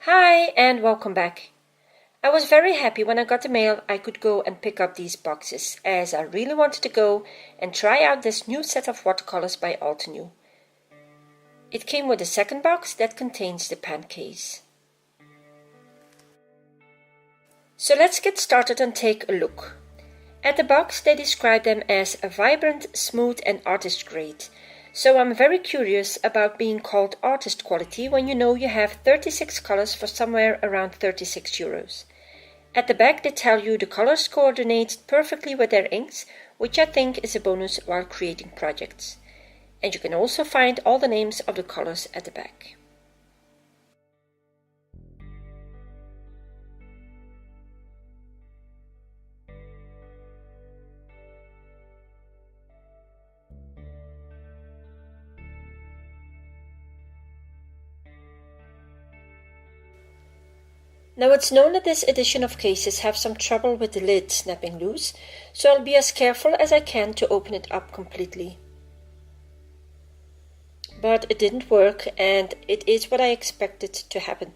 Hi and welcome back. I was very happy when I got the mail I could go and pick up these boxes, as I really wanted to go and try out this new set of watercolors by Altenew. It came with a second box that contains the pen case. So let's get started and take a look. At the box they describe them as a vibrant, smooth and artist grade. So I'm very curious about being called artist quality when you know you have 36 colors for somewhere around 36 euros. At the back they tell you the colors coordinate perfectly with their inks, which I think is a bonus while creating projects. And you can also find all the names of the colors at the back. Now it's known that this edition of cases have some trouble with the lid snapping loose, so I'll be as careful as I can to open it up completely. But it didn't work, and it is what I expected to happen.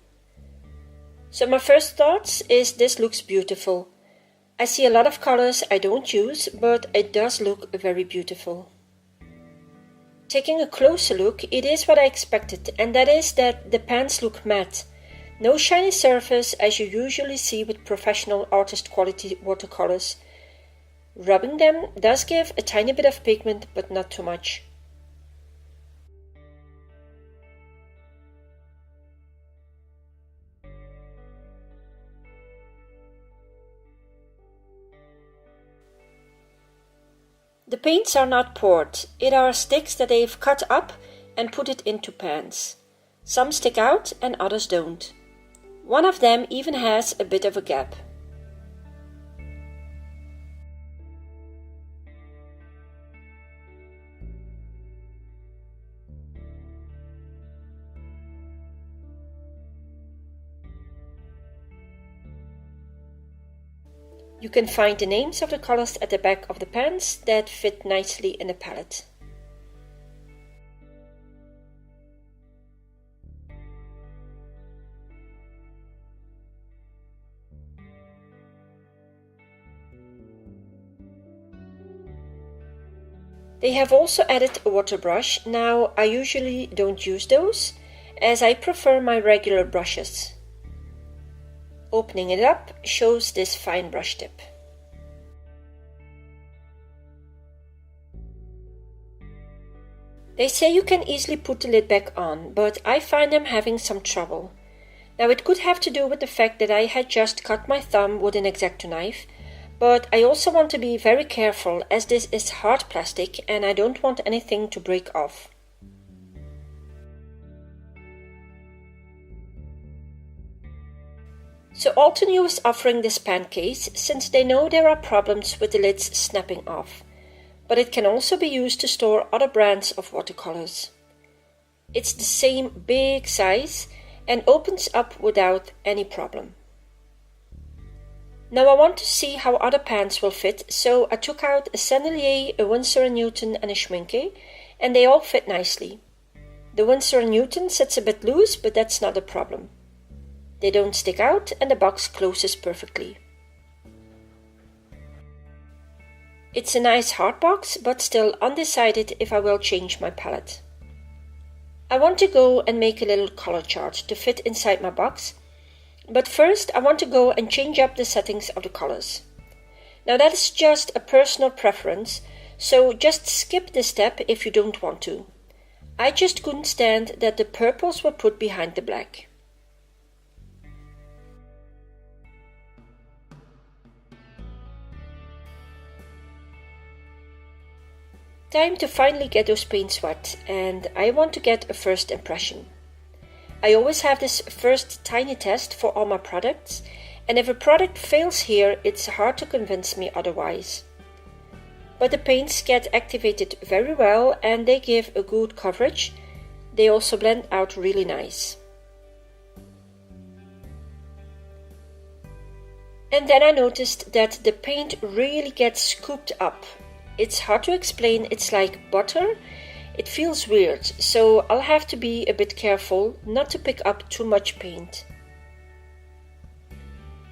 So my first thoughts is this looks beautiful. I see a lot of colors I don't use, but it does look very beautiful. Taking a closer look, it is what I expected, and that is that the pens look matte. No shiny surface as you usually see with professional artist quality watercolors. Rubbing them does give a tiny bit of pigment, but not too much. The paints are not poured, it are sticks that they've cut up and put it into pans. Some stick out and others don't. One of them even has a bit of a gap. You can find the names of the colors at the back of the pens that fit nicely in the palette. They have also added a water brush. Now I usually don't use those, as I prefer my regular brushes. Opening it up shows this fine brush tip. They say you can easily put the lid back on, but I find I'm having some trouble. Now it could have to do with the fact that I had just cut my thumb with an X-Acto knife, but I also want to be very careful as this is hard plastic and I don't want anything to break off. So Altenew is offering this pen case since they know there are problems with the lids snapping off, but it can also be used to store other brands of watercolors. It's the same big size and opens up without any problem. Now I want to see how other pans will fit, so I took out a Sennelier, a Winsor & Newton and a Schmincke, and they all fit nicely. The Winsor & Newton sits a bit loose, but that's not a problem. They don't stick out and the box closes perfectly. It's a nice hard box, but still undecided if I will change my palette. I want to go and make a little color chart to fit inside my box, but first I want to go and change up the settings of the colors. Now that is just a personal preference, so just skip this step if you don't want to. I just couldn't stand that the purples were put behind the black. Time to finally get those paints wet, and I want to get a first impression. I always have this first tiny test for all my products, and if a product fails here, it's hard to convince me otherwise. But the paints get activated very well and they give a good coverage. They also blend out really nice. And then I noticed that the paint really gets scooped up. It's hard to explain, it's like butter. It feels weird, so I'll have to be a bit careful not to pick up too much paint.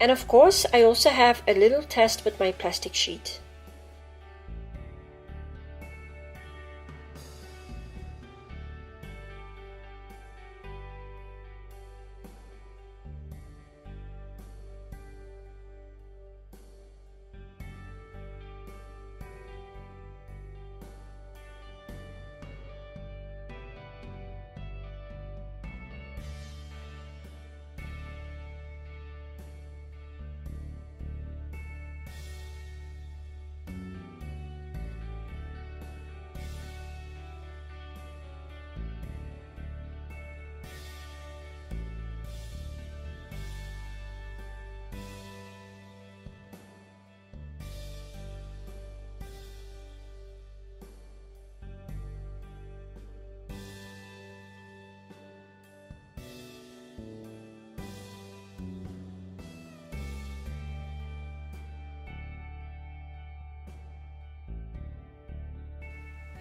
And of course, I also have a little test with my plastic sheet.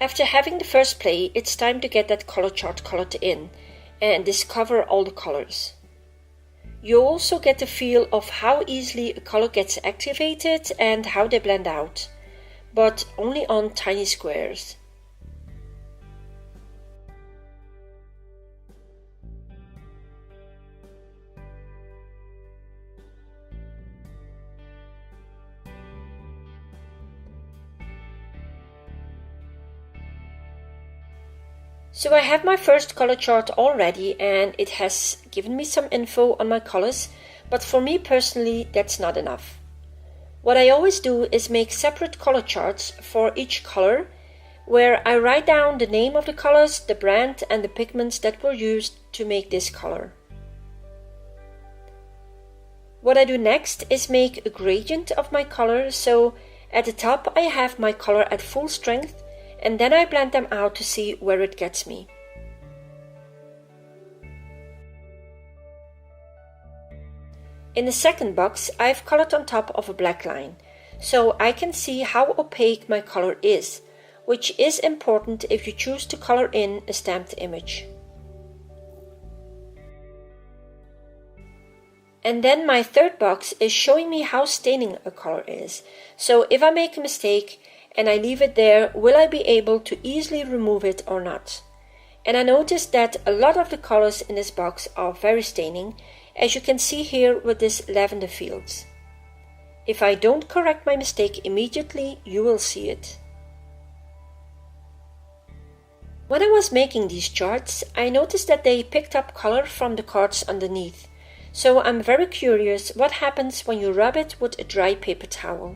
After having the first play, it's time to get that color chart colored in and discover all the colors. You also get a feel of how easily a color gets activated and how they blend out, but only on tiny squares. So I have my first color chart already and it has given me some info on my colors, but for me personally that's not enough. What I always do is make separate color charts for each color, where I write down the name of the colors, the brand and the pigments that were used to make this color. What I do next is make a gradient of my color, so at the top I have my color at full strength, and then I blend them out to see where it gets me. In the second box, I've colored on top of a black line, so I can see how opaque my color is, which is important if you choose to color in a stamped image. And then my third box is showing me how staining a color is, so if I make a mistake and I leave it there, will I be able to easily remove it or not? And I noticed that a lot of the colors in this box are very staining, as you can see here with this lavender fields. If I don't correct my mistake immediately, you will see it. When I was making these charts, I noticed that they picked up color from the cards underneath, so I'm very curious what happens when you rub it with a dry paper towel.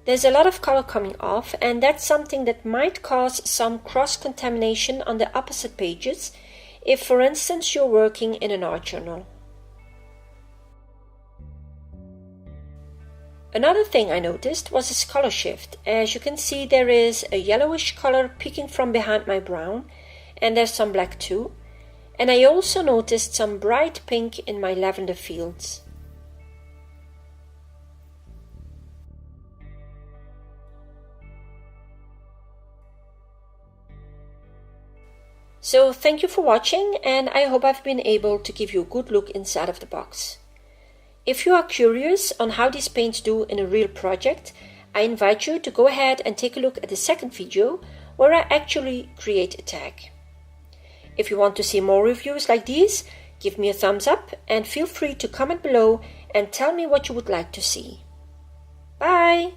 There's a lot of color coming off, and that's something that might cause some cross-contamination on the opposite pages if, for instance, you're working in an art journal. Another thing I noticed was this color shift. As you can see, there is a yellowish color peeking from behind my brown, and there's some black too. And I also noticed some bright pink in my lavender fields. So thank you for watching, and I hope I've been able to give you a good look inside of the box. If you are curious on how these paints do in a real project, I invite you to go ahead and take a look at the second video where I actually create a tag. If you want to see more reviews like these, give me a thumbs up and feel free to comment below and tell me what you would like to see. Bye!